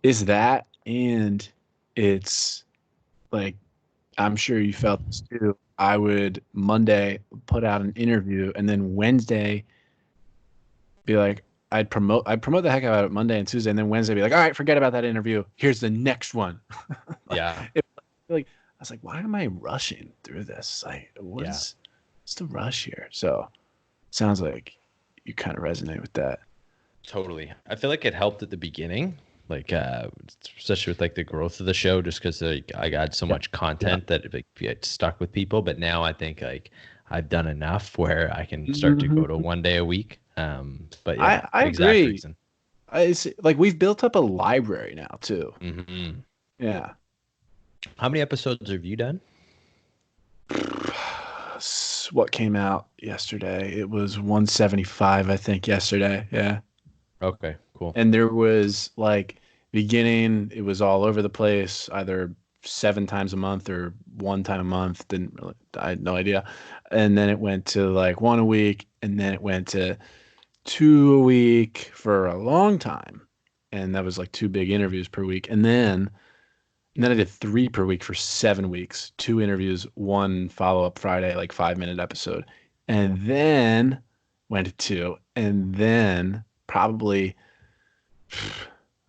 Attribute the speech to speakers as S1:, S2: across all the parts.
S1: is that, and it's like, I'm sure you felt this too. I would Monday put out an interview, and then Wednesday be like, I'd promote the heck out of it Monday and Tuesday, and then Wednesday be like, all right, forget about that interview. Here's the next one.
S2: Yeah.
S1: Like I was like, why am I rushing through this? Like,
S2: Yeah.
S1: what's the rush here? So sounds like you kind of resonate with that.
S2: Totally. I feel like it helped at the beginning, like especially with like the growth of the show, just because like I got so
S1: Yep.
S2: much
S1: Yep.
S2: content that it stuck with people. But now I think like I've done enough where I can start to go to
S1: Mhm.
S2: 1 day a week. But yeah,
S1: I
S2: exact
S1: agree.
S2: reason.
S1: It's like we've built up a library now too.
S2: Hmm.
S1: Yeah.
S2: How many episodes have you done?
S1: What came out yesterday? It was 175, I think, yesterday. Yeah.
S2: Okay, cool.
S1: And there was like beginning, it was all over the place, either 7 times a month or 1 time a month. Didn't really, I had no idea. And then it went to like one a week, and then it went to two a week for a long time. And that was like two big interviews per week. And then I did three per week for 7 weeks, two interviews, one follow-up Friday, like 5 minute episode. And then went to two. And then probably,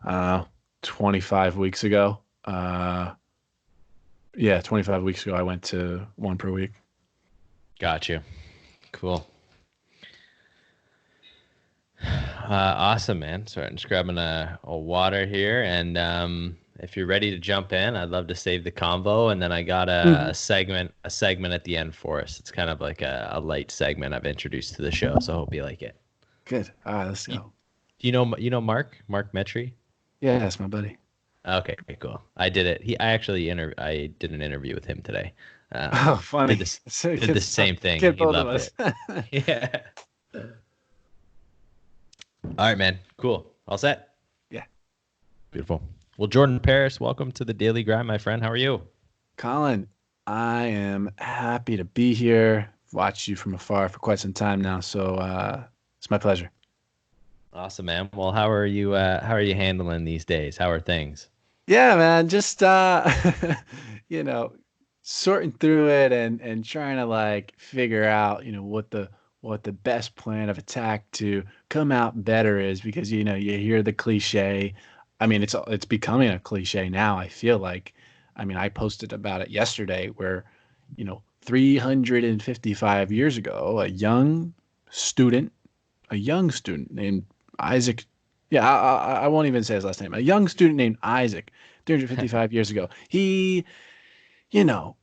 S1: I don't know, 25 weeks ago. Yeah, 25 weeks ago, I went to one per week.
S2: Got you. Cool. Awesome, man. Sorry, I'm just grabbing a water here, and if you're ready to jump in, I'd love to save the convo, and then I got
S1: Mhm.
S2: a segment at the end for us. It's kind of like a light segment I've introduced to the show, so I hope you like it.
S1: Good. All right, let's
S2: You,
S1: go.
S2: you know Mark Metry?
S1: Yeah, that's my buddy.
S2: Okay, cool. I did it. I actually I did an interview with him today.
S1: Oh,
S2: Did
S1: funny.
S2: this
S1: So
S2: did the
S1: so
S2: same thing.
S1: get
S2: He
S1: both of
S2: loved
S1: us.
S2: it. Yeah. All right, man. Cool. All set.
S1: Yeah.
S2: Beautiful. Well, Jordan Paris, welcome to the Daily Grind, my friend. How are you?
S1: Colin, I am happy to be here. Watched you from afar for quite some time now, so it's my pleasure.
S2: Awesome, man. Well, how are you handling these days? How are things?
S1: Yeah, man, just you know, sorting through it and trying to like figure out, what the best plan of attack to come out better is because you hear the cliche. I mean, it's becoming a cliche now, I feel like. I mean, I posted about it yesterday where, 355 years ago, student, a young student named Isaac. Yeah, I won't even say his last name. A young student named Isaac, 355 years ago. You know,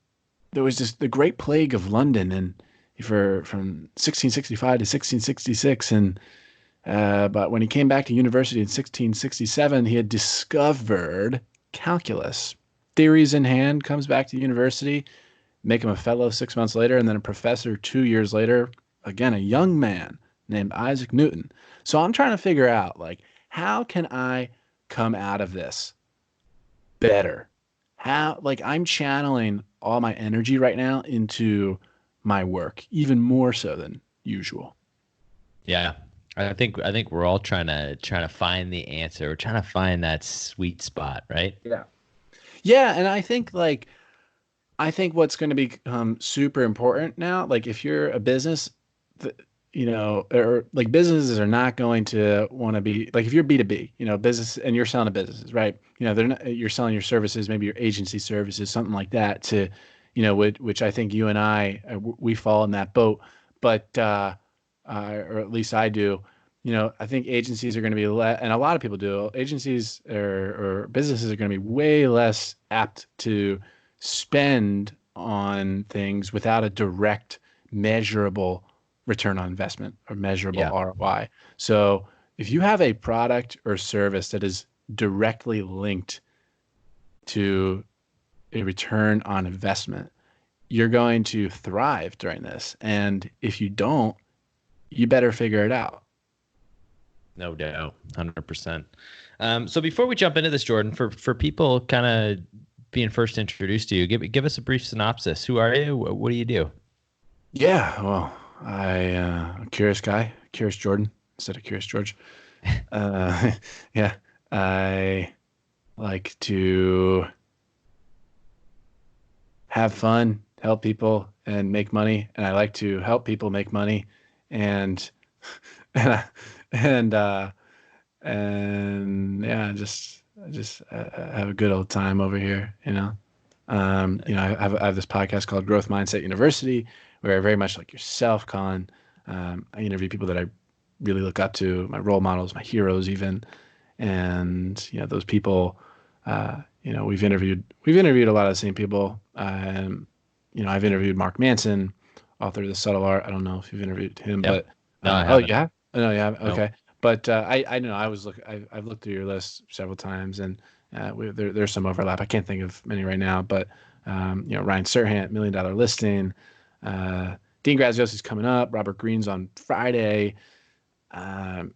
S1: there was just the Great Plague of London, and for from 1665 to 1666, and but when he came back to university in 1667, he had discovered calculus. Theories in hand, comes back to university, make him a fellow 6 months later, and then a professor 2 years later. Again, a young man named Isaac Newton. So I'm trying to figure out, like, how can I come out of this better? How, like, I'm channeling all my energy right now into my work, even more so than usual.
S2: Yeah. I think we're all trying to find the answer. We're trying to find that sweet spot, right?
S1: Yeah. Yeah, and I think what's going to become super important now, like if you're a business, or like businesses are not going to want to be like if you're B2B, business and you're selling to businesses, right? They're not, you're selling your services, maybe your agency services, something like that to, which I think you and I, we fall in that boat, but, or at least I do. I think agencies are going to be and a lot of people do. Agencies or businesses are going to be way less apt to spend on things without a direct, measurable return on investment or measurable
S2: Yeah.
S1: ROI. So if you have a product or service that is directly linked to a return on investment, you're going to thrive during this. And if you don't, you better figure it out.
S2: No doubt. 100%. So before we jump into this, Jordan, for people kind of being first introduced to you, give us a brief synopsis. Who are you? What do you do?
S1: Yeah, well, a curious guy, curious Jordan instead of curious George. Uh, yeah, I like to have fun, help people, and make money. And I like to help people make money, and and I, and and yeah, just have a good old time over here, you know. I have this podcast called Growth Mindset University, where I very much like yourself, Colin. I interview people that I really look up to, my role models, my heroes, even, and those people. We've interviewed a lot of the same people. I've interviewed Mark Manson, author of The Subtle Art. I don't know if you've interviewed him,
S2: Yep.
S1: but
S2: No, I
S1: oh,
S2: haven't.
S1: yeah, oh, no, yeah,
S2: No.
S1: okay. But I know I've looked through your list several times, and there's some overlap. I can't think of many right now, but Ryan Serhant, Million Dollar Listing, Dean Graziosi's coming up. Robert Greene's on Friday. Um,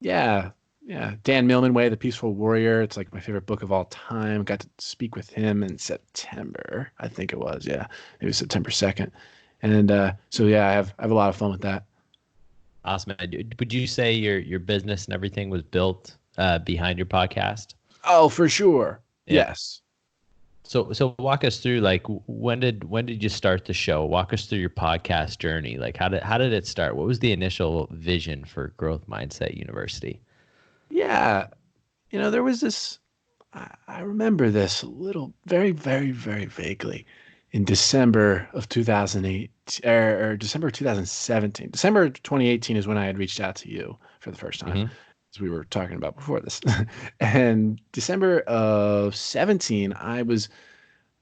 S1: yeah, yeah. Dan Millman Way, The Peaceful Warrior. It's like my favorite book of all time. Got to speak with him in September, I think it was. Yeah, it was September 2nd. And so yeah, I have a lot of fun with that.
S2: Awesome. Would you say your business and everything was built behind your podcast?
S1: Oh, for sure.
S2: Yeah.
S1: Yes.
S2: So walk us through, like, when did you start the show? Walk us through your podcast journey. Like, how did it start? What was the initial vision for Growth Mindset University?
S1: Yeah. There was this. I remember this little, very, very, very vaguely in December of 2008 or December 2017. December 2018 is when I had reached out to you for the first time,
S2: Hmm.
S1: as we were talking about before this. And December of 17, I was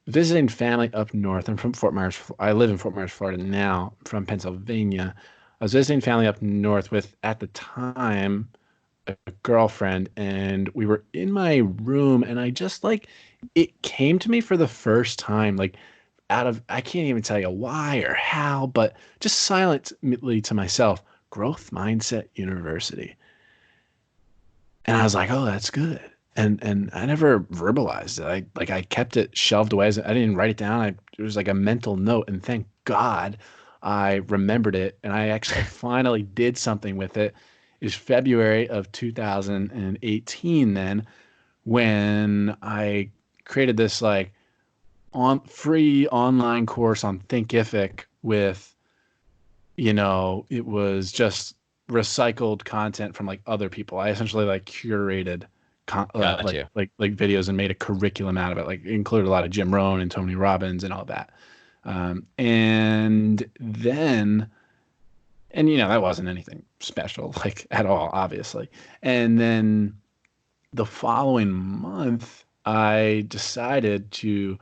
S1: visiting family up north. I'm from Fort Myers. I live in Fort Myers, Florida now, from Pennsylvania. I was visiting family up north with, at the time, a girlfriend, and we were in my room, and I just like it came to me for the first time, like out of, I can't even tell you why or how, but just silently to myself, Growth Mindset University. And I was like, oh, that's good. And I never verbalized it. I kept it shelved away. I didn't write it down. It was like a mental note, and thank God I remembered it. And I finally did something with it. It was February of 2018 then, when I created this like on free online course on Thinkific with, it was just recycled content from like other people. I essentially like curated
S2: Got
S1: like
S2: you.
S1: videos and made a curriculum out of it. Like it included a lot of Jim Rohn and Tony Robbins and all that. And then, and that wasn't anything special like at all, obviously. And then the following month, I decided to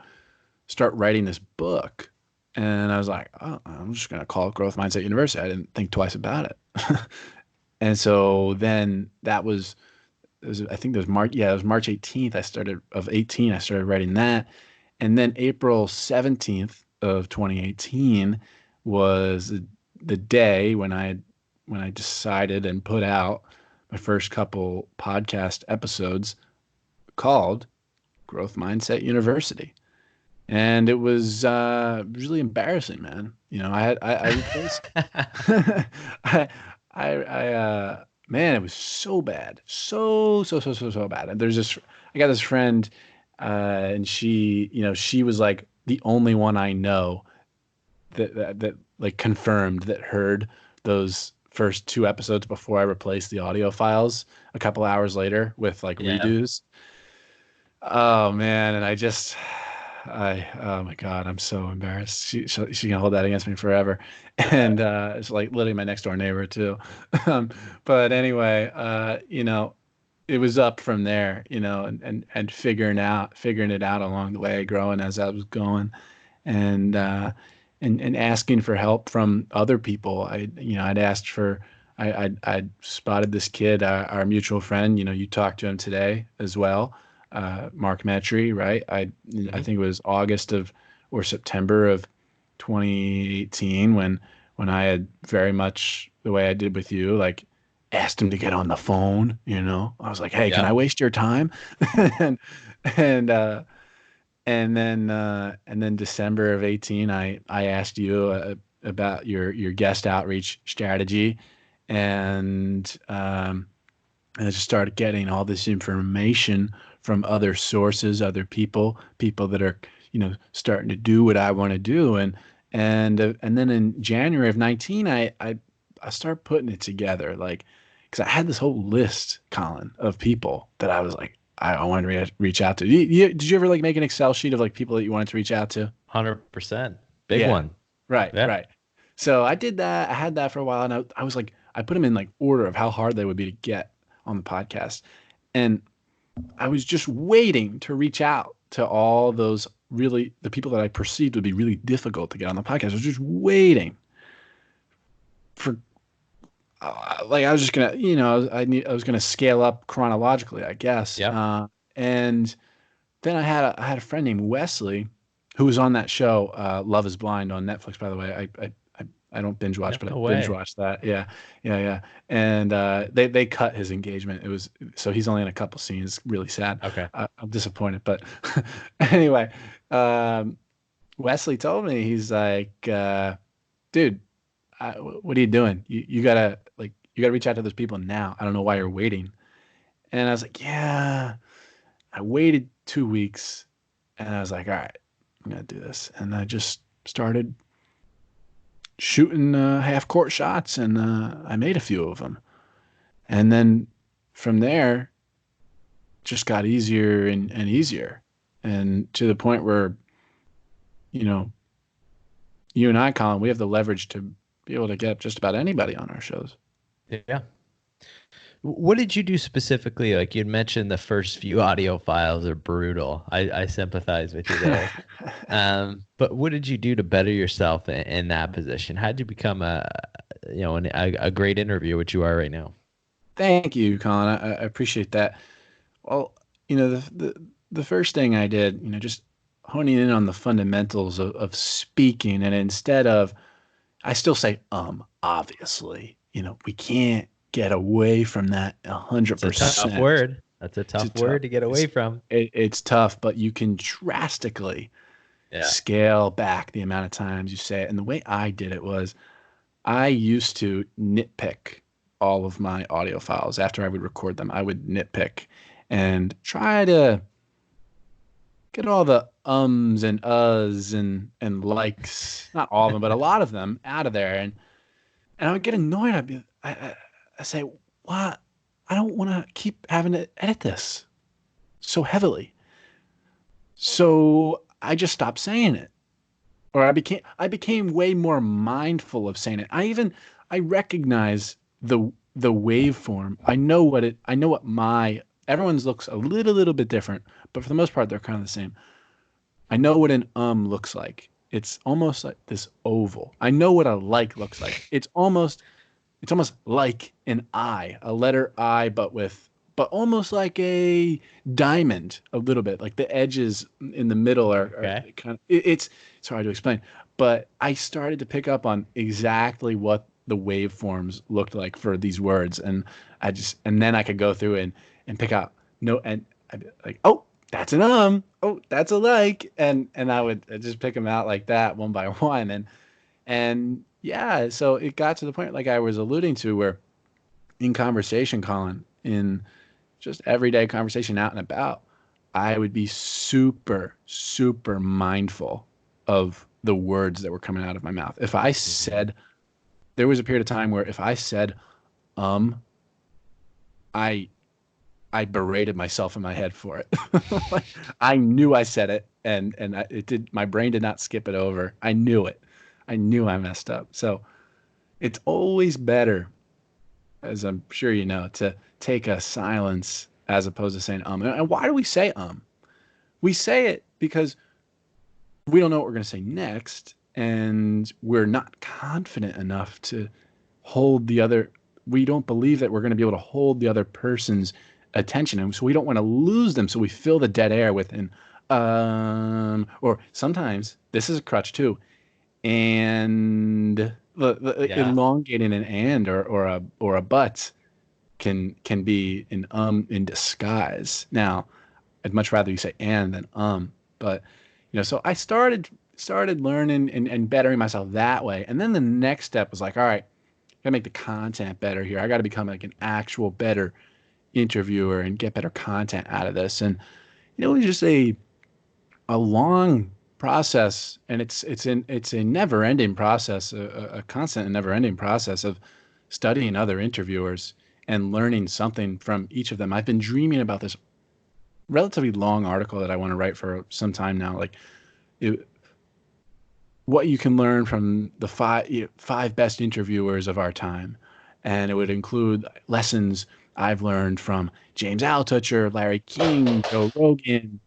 S1: start writing this book. And I was like, oh, I'm just going to call it Growth Mindset University. I didn't think twice about it. And so then I think it was March. Yeah, it was March 18th. I started writing that. And then April 17th of 2018 was the day when I decided and put out my first couple podcast episodes called Growth Mindset University. And it was really embarrassing, man. I replaced I man, it was so bad. So, so, so, so, so bad. And I got this friend, and she was like the only one I know that like confirmed that heard those first two episodes before I replaced the audio files a couple hours later with like
S2: Yeah.
S1: redos. Oh man, and oh my God, I'm so embarrassed. She can hold that against me forever, and it's like literally my next door neighbor too. Um, but anyway, it was up from there, and figuring it out along the way, growing as I was going, and and asking for help from other people. I'd asked for. I'd spotted this kid, our mutual friend. You talked to him today as well, Mark Metry, right? I
S2: Hmm.
S1: think it was August of or September of 2018 when I had very much the way I did with you, like asked him to get on the phone. I was like, "Hey, can I
S2: Yep.
S1: waste your time?" and and uh, and then December of 18, I asked you about your guest outreach strategy, and I just started getting all this information from other sources, other people that are, starting to do what I want to do. And then in January of 19, I started putting it together, like, because I had this whole list, Colin, of people that I was like, I wanted to reach out to. Did you ever like make an Excel sheet of like people that you wanted to reach out to?
S2: 100%. Big
S1: Yeah.
S2: one.
S1: Right,
S2: Yeah.
S1: right. So I did that. I had that for a while, and I was like, I put them in like order of how hard they would be to get on the podcast. And I was just waiting to reach out to all those really, the people that I perceived would be really difficult to get on the podcast. I was just waiting for, like, I was just gonna, I was gonna scale up chronologically, I guess.
S2: Yep.
S1: And then I had a friend named Wesley who was on that show, Love Is Blind on Netflix, by the way. I don't binge watch, but I
S2: No
S1: binge
S2: way.
S1: watched that. Yeah, yeah, yeah. And they cut his engagement. It was so he's only in a couple scenes. Really sad.
S2: Okay.
S1: I'm disappointed, but anyway, um, Wesley told me, he's like, dude, what are you doing? You gotta reach out to those people now. I don't know why you're waiting. And I was like, yeah. I waited 2 weeks, and I was like, all right, I'm gonna do this. And I just started shooting half court shots, and I made a few of them. And then from there, just got easier and easier, and to the point where, you know, you and I, Colin, we have the leverage to be able to get just about anybody on our shows.
S2: Yeah. What did you do specifically? Like you'd mentioned the first few audio files are brutal. I sympathize with you there. But what did you do to better yourself in that position? How did you become a great interviewer, which you are right now?
S1: Thank you, Colin. I appreciate that. Well, the first thing I did, just honing in on the fundamentals of speaking, and instead of, I still say obviously, we can't get away from that a hundred
S2: It's a tough
S1: percent.
S2: word. That's a
S1: It's a
S2: tough
S1: tough.
S2: word to get away from.
S1: It's tough, but you can drastically
S2: Yeah.
S1: scale back the amount of times you say it. And the way I did it was, I used to nitpick all of my audio files after I would record them. I would nitpick and try to get all the ums and uhs and likes, not all of them, but a lot of them out of there. And I would get annoyed. I say, "What? I don't want to keep having to edit this so heavily." So I just stopped saying it, or I became way more mindful of saying it. I recognize the waveform. I know what my everyone's looks a little bit different, but for the most part they're kind of the same. I know what an looks like. It's almost like this oval. I know what a like looks like. It's almost like an I, a letter I, but almost like a diamond, a little bit. Like the edges in the middle are
S2: Okay.
S1: kind of. It's hard to explain, but I started to pick up on exactly what the waveforms looked like for these words, and then I could go through and pick out no, and I'd be like, oh, that's an oh, that's a like, and I'd just pick them out like that one by one, and yeah, so it got to the point, like I was alluding to, where in conversation, Colin, in just everyday conversation out and about, I would be super, super mindful of the words that were coming out of my mouth.
S2: Hmm.
S1: There was a period of time where if I said, um, I, I berated myself in my head for it. Like, I knew I said it, my brain did not skip it over. I knew it. I knew I messed up. So it's always better, as I'm sure you know, to take a silence as opposed to saying And why do we say We say it because we don't know what we're going to say next, and we're not confident enough to hold the other. We don't believe that we're going to be able to hold the other person's attention, and so we don't want to lose them. So we fill the dead air with an or sometimes this is a crutch too, and the
S2: Yeah.
S1: elongating an and or a but can be an in disguise. Now, I'd much rather you say and than but so I started learning and bettering myself that way. And then the next step was like, all right, I gotta make the content better here. I gotta become like an actual better interviewer and get better content out of this. And it was just a long process, and it's a never ending process, a constant and never ending process of studying other interviewers and learning something from each of them. I've been dreaming about this relatively long article that I want to write for some time now, like it, what you can learn from the five best interviewers of our time, and it would include lessons I've learned from James Altucher, Larry King, Joe Rogan,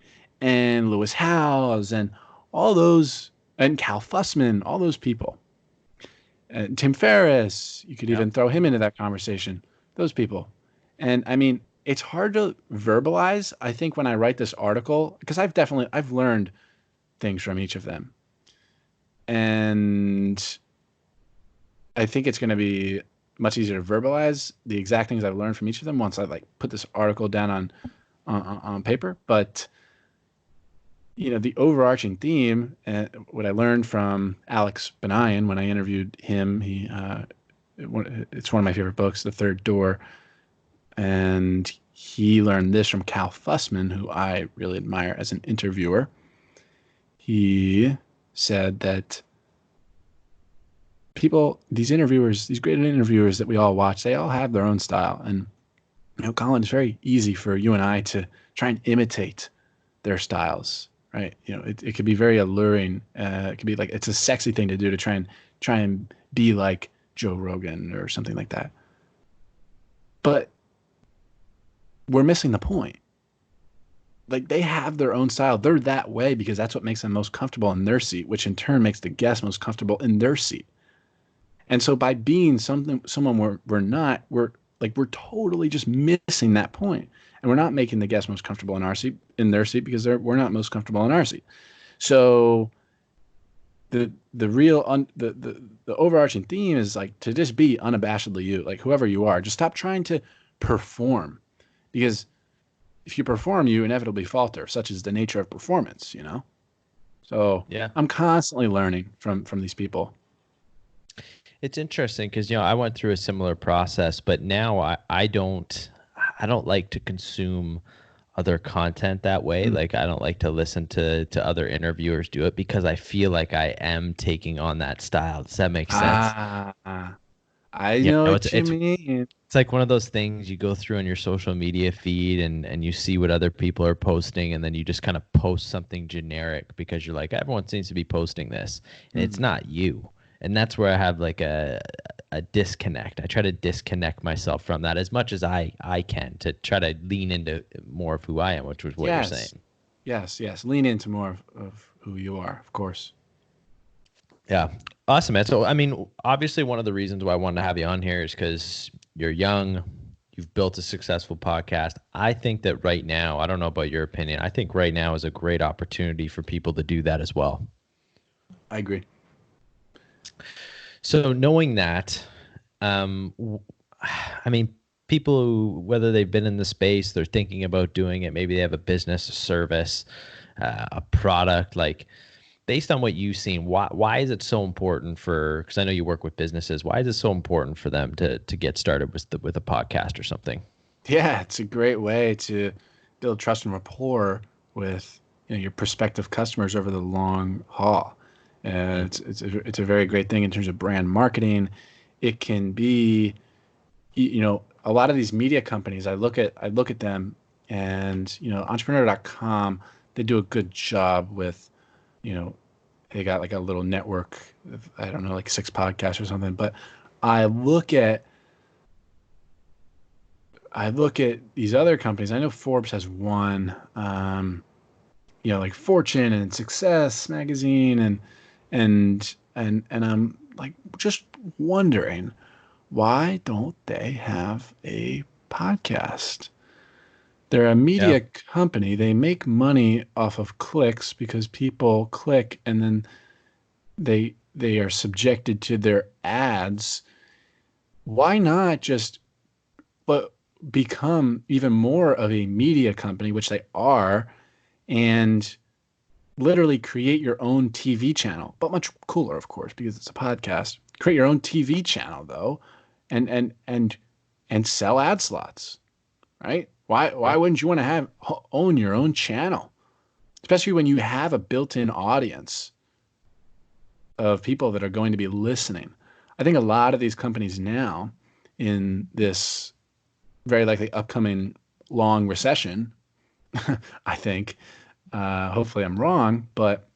S1: and Lewis Howes, and all those, and Cal Fussman, all those people, and Tim Ferriss. You could
S2: Yeah.
S1: even throw him into that conversation. Those people, and I mean, it's hard to verbalize. I think when I write this article, because I've learned things from each of them, and I think it's going to be much easier to verbalize the exact things I've learned from each of them once I like put this article down on paper. But the overarching theme, what I learned from Alex Benayan when I interviewed him, it's one of my favorite books, The Third Door, and he learned this from Cal Fussman, who I really admire as an interviewer. He said that these interviewers, these great interviewers that we all watch, they all have their own style. And, Colin, it's very easy for you and I to try and imitate their styles, right? It could be very alluring. It could be like, it's a sexy thing to do to try and be like Joe Rogan or something like that. But we're missing the point. Like, they have their own style. They're that way because that's what makes them most comfortable in their seat, which in turn makes the guest most comfortable in their seat. And so by being someone we're not, we're totally just missing that point. And we're not making the guest most comfortable in their seat because we're not most comfortable in our seat. So the real the overarching theme is like to just be unabashedly you, like whoever you are. Just stop trying to perform, because if you perform, you inevitably falter. Such is the nature of performance. So
S2: Yeah.
S1: I'm constantly learning from these people.
S2: It's interesting because I went through a similar process, but now I don't like to consume other content that way.
S1: Mm.
S2: Like I don't like to listen to other interviewers do it because I feel like I am taking on that style. Does that make sense?
S1: I know
S2: It's
S1: what you
S2: it's
S1: mean.
S2: it's like one of those things you go through on your social media feed and you see what other people are posting and then you just kind of post something generic because you're like, everyone seems to be posting this and it's
S1: Mm.
S2: not you. And that's where I have like a disconnect. I try to disconnect myself from that as much as I can to try to lean into more of who I am, which was what you're
S1: Yes,
S2: saying.
S1: yes. Lean into more of who you are, of course.
S2: Yeah. Awesome, man. So, I mean, obviously, one of the reasons why I wanted to have you on here is because you're young, you've built a successful podcast. I think that right now, I don't know about your opinion, I think right now is a great opportunity for people to do that as well.
S1: I agree.
S2: So, knowing that, um, I mean, people who, whether they've been in the space, they're thinking about doing it, maybe they have a business, a service, a product, like, based on what you've seen, why is it so important for? Because I know you work with businesses. Why is it so important for them to get started with a podcast or something?
S1: Yeah, it's a great way to build trust and rapport with your prospective customers over the long haul.
S2: Mm.
S1: It's a very great thing in terms of brand marketing. It can be, a lot of these media companies. I look at them, and entrepreneur.com, they do a good job with, you know, they got like a little network of, I don't know, like six podcasts or something. But I look at I look at these other companies. I know Forbes has one, like Fortune and Success Magazine, and I'm like just wondering, why don't they have a podcast? They're a
S2: Yeah.
S1: media company. They make money off of clicks because people click, and then they are subjected to their ads. Why not just but become even more of a media company, which they are, and literally create your own TV channel, but much cooler, of course, because it's a podcast. Create your own TV channel though, and and and and sell ad slots, right? Why
S2: Yep.
S1: wouldn't you want to own your own channel, especially when you have a built-in audience of people that are going to be listening? I think a lot of these companies now, in this very likely upcoming long recession, I think, hopefully I'm wrong, but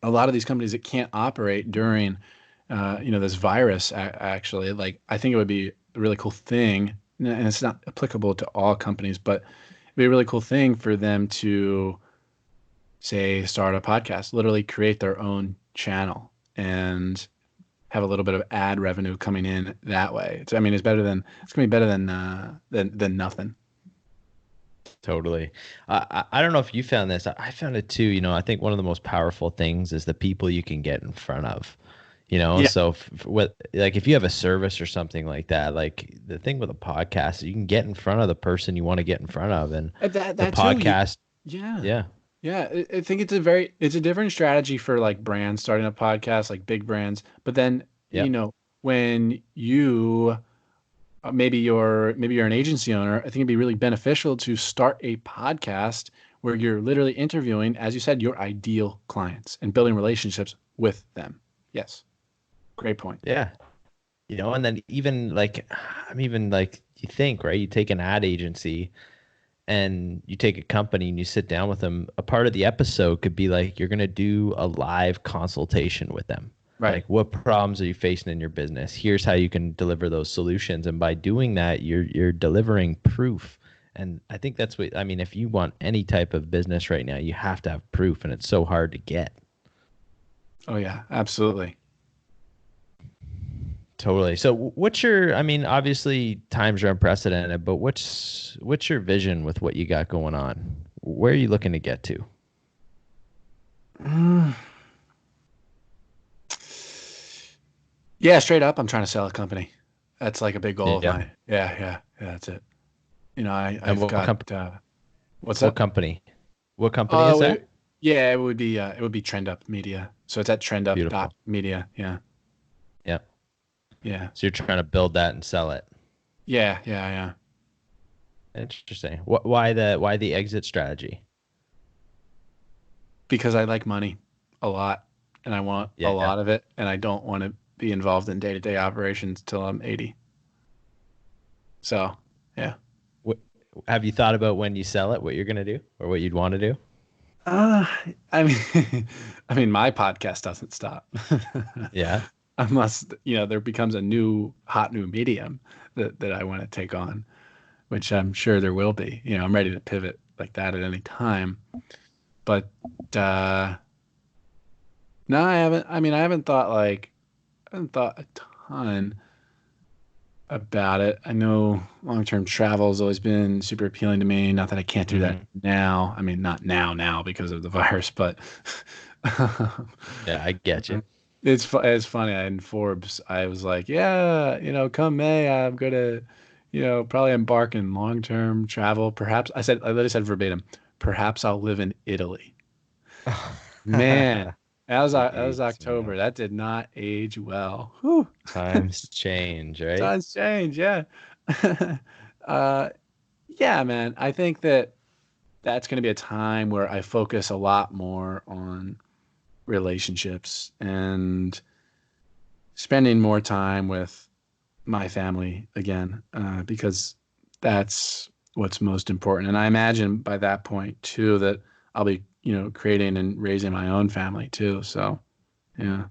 S1: a lot of these companies that can't operate during, this virus, actually, like, I think it would be a really cool thing, and it's not applicable to all companies, but it'd be a really cool thing for them to, say, start a podcast, literally create their own channel and have a little bit of ad revenue coming in that way. I mean, it's gonna be better than nothing.
S2: Totally. I don't know if you found this. I found it too. I think one of the most powerful things is the people you can get in front of.
S1: Yeah,
S2: So what, like if you have a service or something like that, like the thing with a podcast, is you can get in front of the person you want to get in front of, and
S1: that
S2: the
S1: that too.
S2: podcast,
S1: Yeah.
S2: yeah,
S1: Yeah, I think it's a different strategy for like brands starting a podcast, like big brands. But then,
S2: yep,
S1: when maybe you're an agency owner, I think it'd be really beneficial to start a podcast where you're literally interviewing, as you said, your ideal clients and building relationships with them. Yes, great point.
S2: yeah. And then even like, I'm even like, you think, right? You take an ad agency and you take a company and you sit down with them. A part of the episode could be like, you're going to do a live consultation with them.
S1: Right.
S2: Like, what problems are you facing in your business? Here's how you can deliver those solutions. And by doing that, you're delivering proof. And I think that's what, I mean, if you want any type of business right now, you have to have proof, and it's so hard to get.
S1: Oh yeah, absolutely.
S2: Totally. So what's your, I mean, obviously times are unprecedented, but what's your vision with what you got going on? Where are you looking to get to?
S1: Mm. Yeah, straight up, I'm trying to sell a company. That's like a big goal of
S2: Yeah.
S1: mine. Yeah, that's it.
S2: And
S1: I've got what's
S2: what
S1: that?
S2: company? What company is
S1: Oh,
S2: that?
S1: yeah, it would be Trend Up Media. So it's at
S2: Beautiful.
S1: trendup.media. Yeah.
S2: Yeah.
S1: Yeah.
S2: So you're trying to build that and sell it.
S1: Yeah.
S2: Interesting. Why the exit strategy?
S1: Because I like money a lot and I want a
S2: Yeah.
S1: lot of it and I don't want to be involved in day-to-day operations till I'm 80. So, yeah.
S2: What, have you thought about when you sell it, what you're gonna do or what you'd want to do?
S1: Uh, I mean, I mean, my podcast doesn't stop.
S2: Yeah.
S1: Unless, there becomes a hot new medium that I want to take on, which I'm sure there will be. I'm ready to pivot like that at any time. But uh, no, I haven't. I mean, I haven't thought a ton about it. I know long-term travel has always been super appealing to me. Not that I can't do that
S2: Hmm.
S1: now. I mean, not now because of the virus, but
S2: Yeah, I get you.
S1: it's funny. In Forbes, I was like, yeah, come May, I'm gonna, probably embark in long-term travel. Perhaps I literally said verbatim, perhaps I'll live in Italy. Man, that was
S2: Jeez,
S1: October.
S2: man.
S1: That did not age well. Whew.
S2: Times change, right?
S1: Times change, yeah. uh, yeah, man. I think that's going to be a time where I focus a lot more on relationships and spending more time with my family again, because that's what's most important. And I imagine by that point too that I'll be, creating and raising my own family too. So yeah,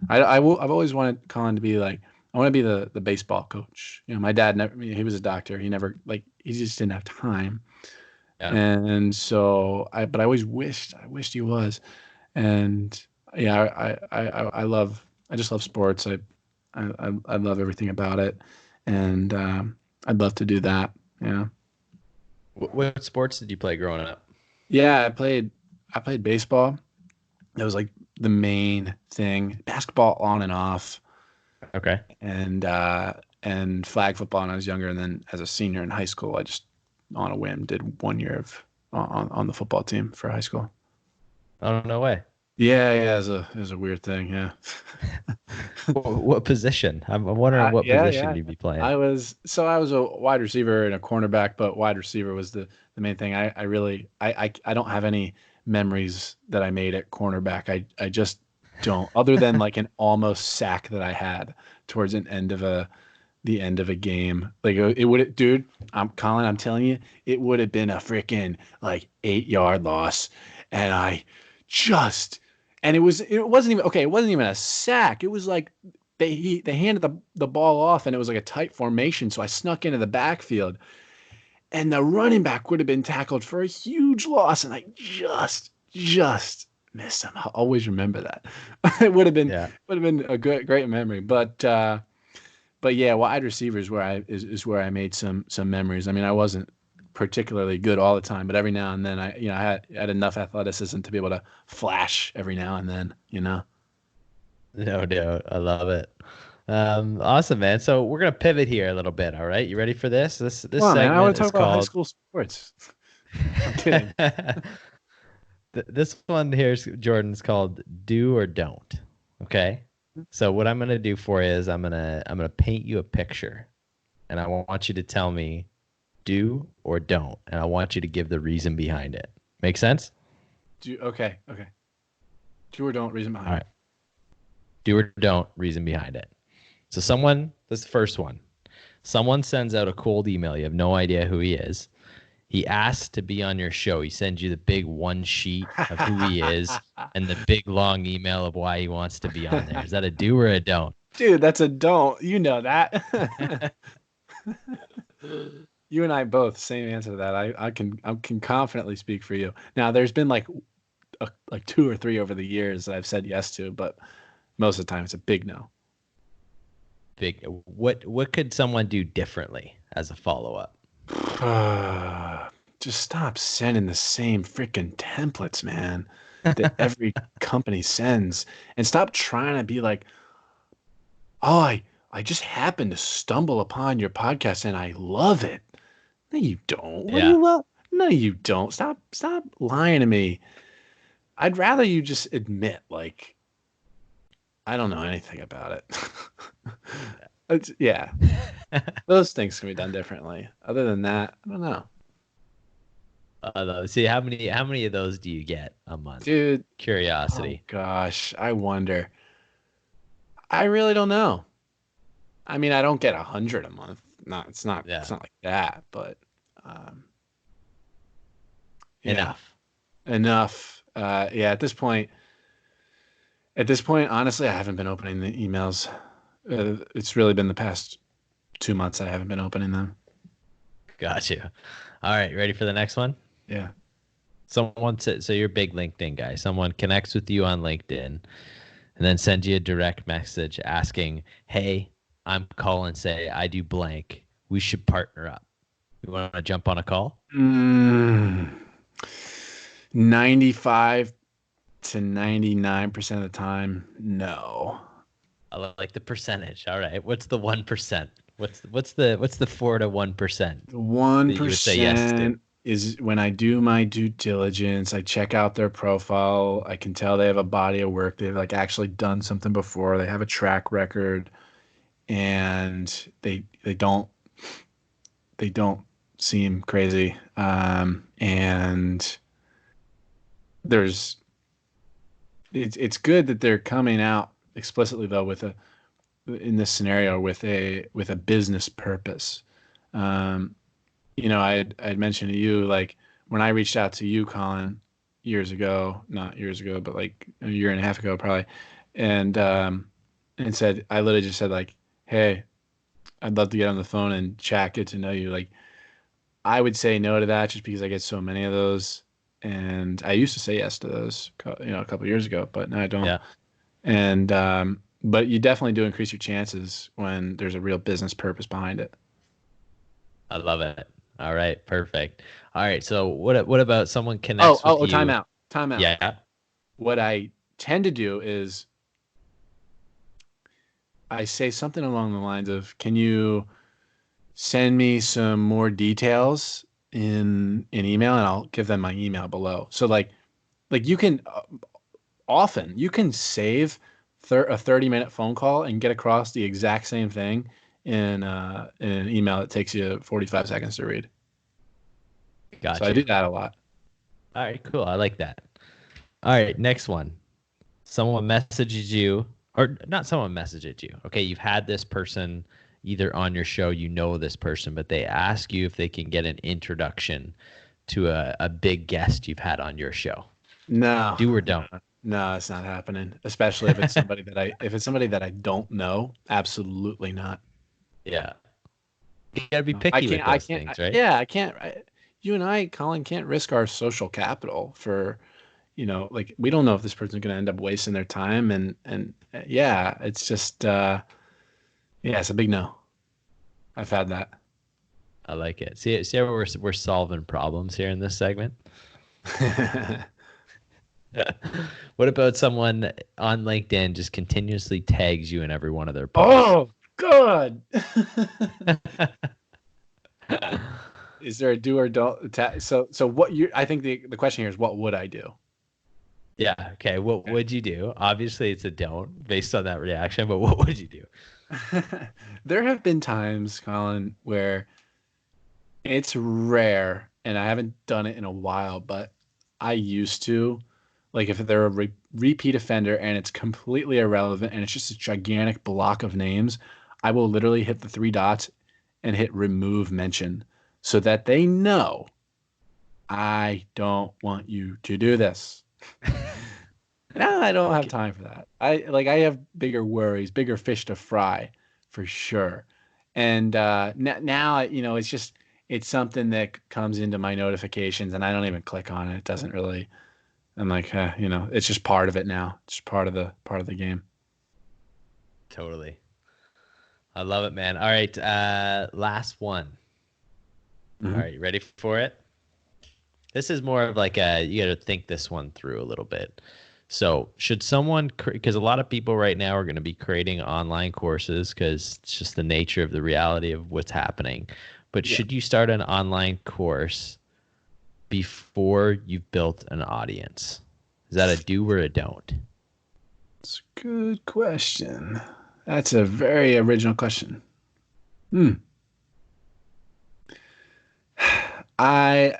S1: I've always wanted Colin to be like, I want to be the baseball coach. My dad never, he was a doctor. He never, like, he just didn't have time.
S2: Yeah.
S1: And so but I always I wished he was. And yeah, I just love sports. I love everything about it. And I'd love to do that. Yeah.
S2: What sports did you play growing up?
S1: Yeah. I played baseball. That was like the main thing. Basketball on and off.
S2: Okay.
S1: And flag football when I was younger, and then as a senior in high school, I just on a whim did one year of on the football team for high school.
S2: Oh, no way.
S1: Yeah, yeah, it was a weird thing. Yeah.
S2: What position? I'm wondering what
S1: Yeah,
S2: position
S1: yeah.
S2: you'd be playing.
S1: I was a wide receiver and a cornerback, but wide receiver was the main thing. I really I don't have any memories that I made at cornerback. I just don't, other than like an almost sack that I had towards the end of a game. Like it would, dude. I'm Colin. I'm telling you, it would have been a freaking like 8 yard loss, and I just and it wasn't even okay. It wasn't even a sack. It was like they handed the ball off, and it was like a tight formation. So I snuck into the backfield, and the running back would have been tackled for a huge loss, and I just missed him. I'll always remember that. It
S2: Yeah.
S1: would have been a great memory, but yeah, wide receiver is is where I made some memories. I mean, I wasn't particularly good all the time, but every now and then I had enough athleticism to be able to flash every now and then, you know.
S2: No doubt. I love it. Awesome, man. So we're gonna pivot here a little bit. All right, you ready for this? This
S1: Come on, man. I want
S2: segment
S1: to talk
S2: is
S1: about high
S2: called.
S1: school sports. I'm kidding.
S2: This one here is Jordan's called "Do or Don't." Okay. So what I'm gonna do for you is I'm gonna paint you a picture, and I want you to tell me do or don't, and I want you to give the reason behind it. Make sense?
S1: Okay. Do or don't reason
S2: All
S1: behind it.
S2: right. Do or don't, reason behind it. So someone, this is the first one. Someone sends out a cold email. You have no idea who he is. He asks to be on your show. He sends you the big one sheet of who he is and the big long email of why he wants to be on there. Is that a do or a don't?
S1: Dude, that's a don't. You know that. You and I both same answer to that. I can confidently speak for you. Now, there's been like two or three over the years that I've said yes to, but most of the time it's a big no.
S2: Big. What could someone do differently as a follow up?
S1: Just stop sending the same freaking templates, man, that every company sends, and stop trying to be like, oh, I just happened to stumble upon your podcast and I love it. No, you don't. What do
S2: Yeah.
S1: you love? No, you don't. Stop lying to me. I'd rather you just admit, like, I don't know anything about it. Yeah, those things can be done differently. Other than that, I don't know.
S2: See how many of those do you get a month?
S1: Dude, oh
S2: Curiosity.
S1: gosh, I wonder. I really don't know. I mean, I don't get 100 a month. No, it's
S2: Yeah.
S1: not like that, but um, yeah,
S2: Enough.
S1: enough. Yeah, at this point, honestly, I haven't been opening the emails. It's really been the past 2 months I haven't been opening them.
S2: Got you. All right, ready for the next one?
S1: Yeah.
S2: Someone said, so you're a big LinkedIn guy. Someone connects with you on LinkedIn and then sends you a direct message asking, "Hey, I'm Colin. Say I do blank. We should partner up. You want to jump on a call?"
S1: Mm, 95 to 99% of the time, no.
S2: I like the percentage. All right. What's the 1%? What's the 4 to 1%
S1: One
S2: that you would say yes to?
S1: percent is when I do my due diligence. I check out their profile. I can tell they have a body of work. They've like actually done something before. They have a track record, and they don't seem crazy. And there's it's good that they're coming out explicitly though with a in this scenario with a business purpose. Um, I'd mentioned to you like when I reached out to you, Colin, years ago, not years ago, but like a year and a half ago, probably, and said I literally just said like, hey, I'd love to get on the phone and chat, get to know you. Like I would say no to that just because I get so many of those, and I used to say yes to those, a couple years ago, but now I don't.
S2: Yeah,
S1: And but you definitely do increase your chances when there's a real business purpose behind it.
S2: I love it. All right, perfect. All right, so what about someone
S1: Oh,
S2: connects
S1: oh,
S2: with
S1: oh, time
S2: you?
S1: out. Time out.
S2: Yeah,
S1: What I tend to do is I say something along the lines of, "Can you send me some more details in email?" And I'll give them my email below. So like you can often. You can save a 30-minute phone call and get across the exact same thing in an email that takes you 45 seconds to read. So I
S2: Gotcha.
S1: do that a lot.
S2: All right, cool. I like that. All right, next one. Someone messages you, or not someone messages you. Okay, you've had this person either on your show, you know this person, but they ask you if they can get an introduction to a big guest you've had on your show.
S1: No,
S2: Do or
S1: no,
S2: don't.
S1: no, it's not happening. Especially if it's somebody that I don't know. Absolutely not.
S2: Yeah. You gotta be
S1: No. I
S2: picky with
S1: can't. I
S2: those
S1: can't.
S2: things, right?
S1: Yeah, I can't. You and I, Colin, can't risk our social capital for, like we don't know if this person's going to end up wasting their time, and yeah, it's just yeah, it's a big no. I've had that.
S2: I like it. See how we're solving problems here in this segment? What about someone on LinkedIn just continuously tags you in every one of their posts?
S1: Oh God. Is there a do or don't? So what you? I think the question here is what would I do?
S2: Yeah. Okay. What
S1: Okay.
S2: would you do? Obviously, it's a don't based on that reaction, but what would you do?
S1: There have been times, Colin, where it's rare, and I haven't done it in a while, but I used to. Like if they're a repeat offender and it's completely irrelevant and it's just a gigantic block of names, I will literally hit the three dots and hit remove mention so that they know I don't want you to do this. No, I don't have
S2: Okay.
S1: time for that. I have bigger worries, bigger fish to fry for sure. And now, it's something that comes into my notifications and I don't even click on it. It doesn't really. I'm like, it's just part of it now. It's just part of the game.
S2: Totally. I love it, man. All right. Last one. All
S1: Hmm.
S2: right. You ready for it? This is more of like you got to think this one through a little bit. So, should someone, because a lot of people right now are going to be creating online courses because it's just the nature of the reality of what's happening. But
S1: Yeah,
S2: should you start an online course before you've built an audience? Is that a do or a don't?
S1: it's a good question. That's a very original question. Hmm. I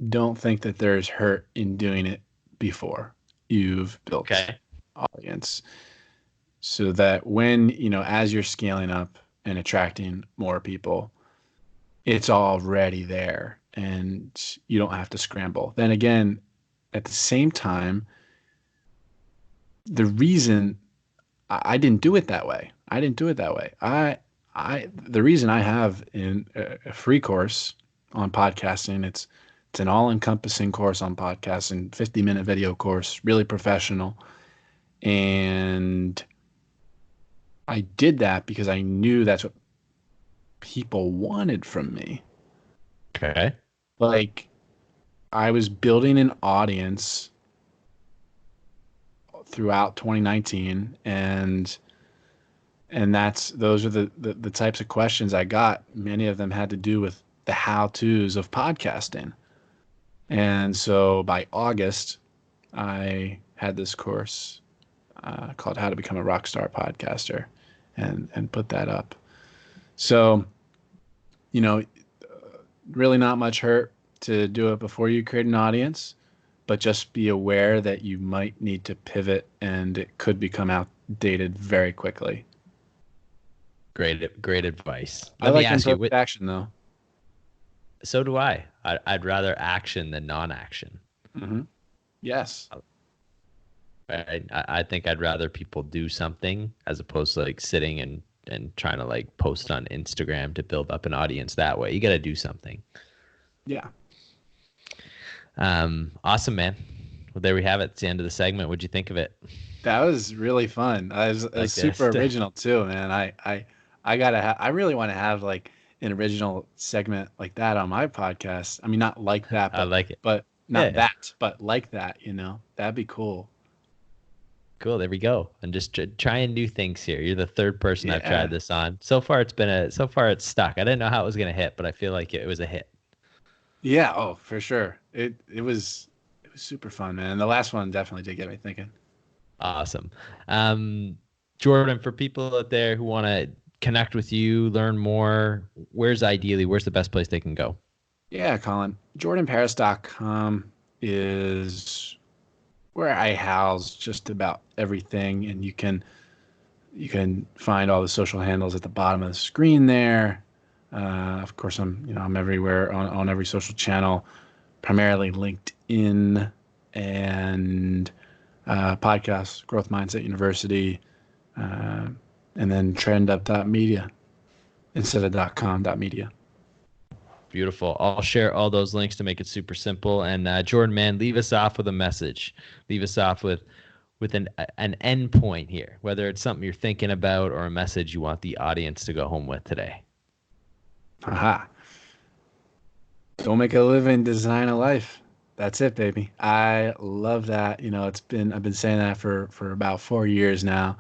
S1: don't think that there's hurt in doing it before you've built
S2: Okay.
S1: audience, so that when, as you're scaling up and attracting more people, it's already there and you don't have to scramble. Then again, at the same time, the reason I didn't do it that way. I didn't do it that way. The reason I have in a free course on podcasting, it's an all-encompassing course on podcasting, 50-minute video course, really professional. And I did that because I knew that's what people wanted from me.
S2: Okay.
S1: Like I was building an audience throughout 2019, and those are the types of questions I got. Many of them had to do with the how-tos of podcasting. And so by August, I had this course called How to Become a Rockstar Podcaster, and put that up. So, you know, really not much hurt to do it before you create an audience, but just be aware that you might need to pivot and it could become outdated very quickly.
S2: Great advice.
S1: I
S2: Let me
S1: like
S2: ask you,
S1: imperfect action though.
S2: so do I. I'd rather action than non-action.
S1: Hmm. Yes.
S2: Right? I think I'd rather people do something as opposed to like sitting and trying to like post on Instagram to build up an audience that way. You got to do something.
S1: Yeah.
S2: Awesome, man. Well, there we have it. It's the end of the segment. What'd you think of it?
S1: That was really fun. It was
S2: Like
S1: super
S2: this?
S1: original too, man. I really want to have like an original segment like that on my podcast. I mean, not like that,
S2: I like it.
S1: but
S2: Yeah,
S1: not
S2: yeah.
S1: that, but like that. That'd be cool.
S2: Cool. There we go. And just try new things here. You're the third person I've tried
S1: Yeah.
S2: this on. So far, so far it's stuck. I didn't know how it was gonna hit, but I feel like it was a hit.
S1: Yeah. Oh, for sure. It was was super fun, man. And the last one definitely did get me thinking.
S2: Awesome. Jordan, for people out there who want to connect with you, learn more, where's the best place they can go?
S1: Yeah, Colin. JordanParis.com is where I house just about everything, and you can find all the social handles at the bottom of the screen there. Of course, I'm everywhere on every social channel, primarily LinkedIn and podcasts, Growth Mindset University, uh, and then trendup.media instead of .com.media.
S2: Beautiful. I'll share all those links to make it super simple. And Jordan, man, leave us off with a message. Leave us off with an end point here, whether it's something you're thinking about or a message you want the audience to go home with today.
S1: Aha. Don't make a living, design a life. That's it, baby. I love that. I've been saying that for about 4 years now.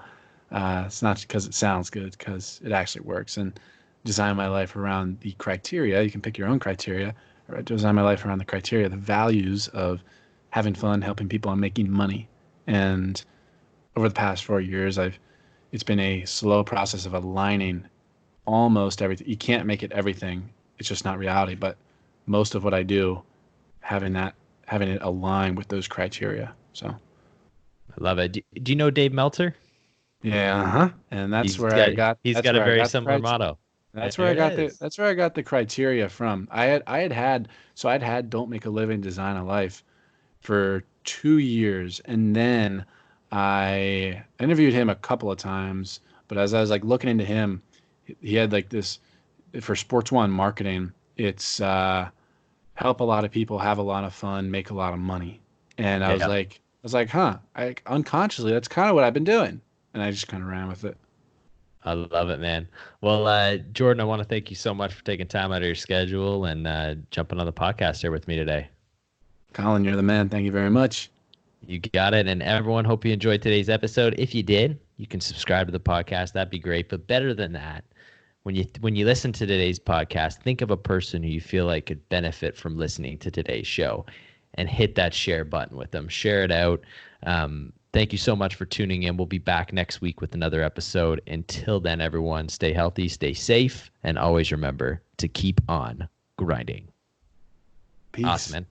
S1: It's not because it sounds good, because it actually works. And design my life around the criteria. You can pick your own criteria. Or design my life around the criteria, the values of having fun, helping people, and making money. And over the past 4 years, it's been a slow process of aligning almost everything. You can't make it everything. It's just not reality. But most of what I do, having that, having it align with those criteria. So
S2: I love it. Do you know Dave Meltzer?
S1: yeah, uh-huh. And that's
S2: He's
S1: where
S2: got
S1: I got
S2: he's
S1: that's
S2: got a
S1: where I
S2: very
S1: got the
S2: similar
S1: criteria.
S2: motto.
S1: That's where
S2: There
S1: I
S2: it
S1: got the
S2: is.
S1: that's where I got the criteria from. I'd had Don't Make a Living, Design a Life for 2 years, and then I interviewed him a couple of times. But as I was like looking into him, he had like this for Sports One marketing. It's help a lot of people have a lot of fun, make a lot of money. And
S2: Yeah.
S1: I was like, huh, I unconsciously, that's kind of what I've been doing. And I just kind of ran with it.
S2: I love it, man. Well, Jordan, I want to thank you so much for taking time out of your schedule and jumping on the podcast here with me today.
S1: Colin, you're the man. Thank you very much.
S2: You got it. And everyone, hope you enjoyed today's episode. If you did, you can subscribe to the podcast. That'd be great. But better than that, when you listen to today's podcast, think of a person who you feel like could benefit from listening to today's show, and hit that share button with them. Share it out. Thank you so much for tuning in. We'll be back next week with another episode. Until then, everyone, stay healthy, stay safe, and always remember to keep on grinding. Awesome,
S1: Peace.
S2: man.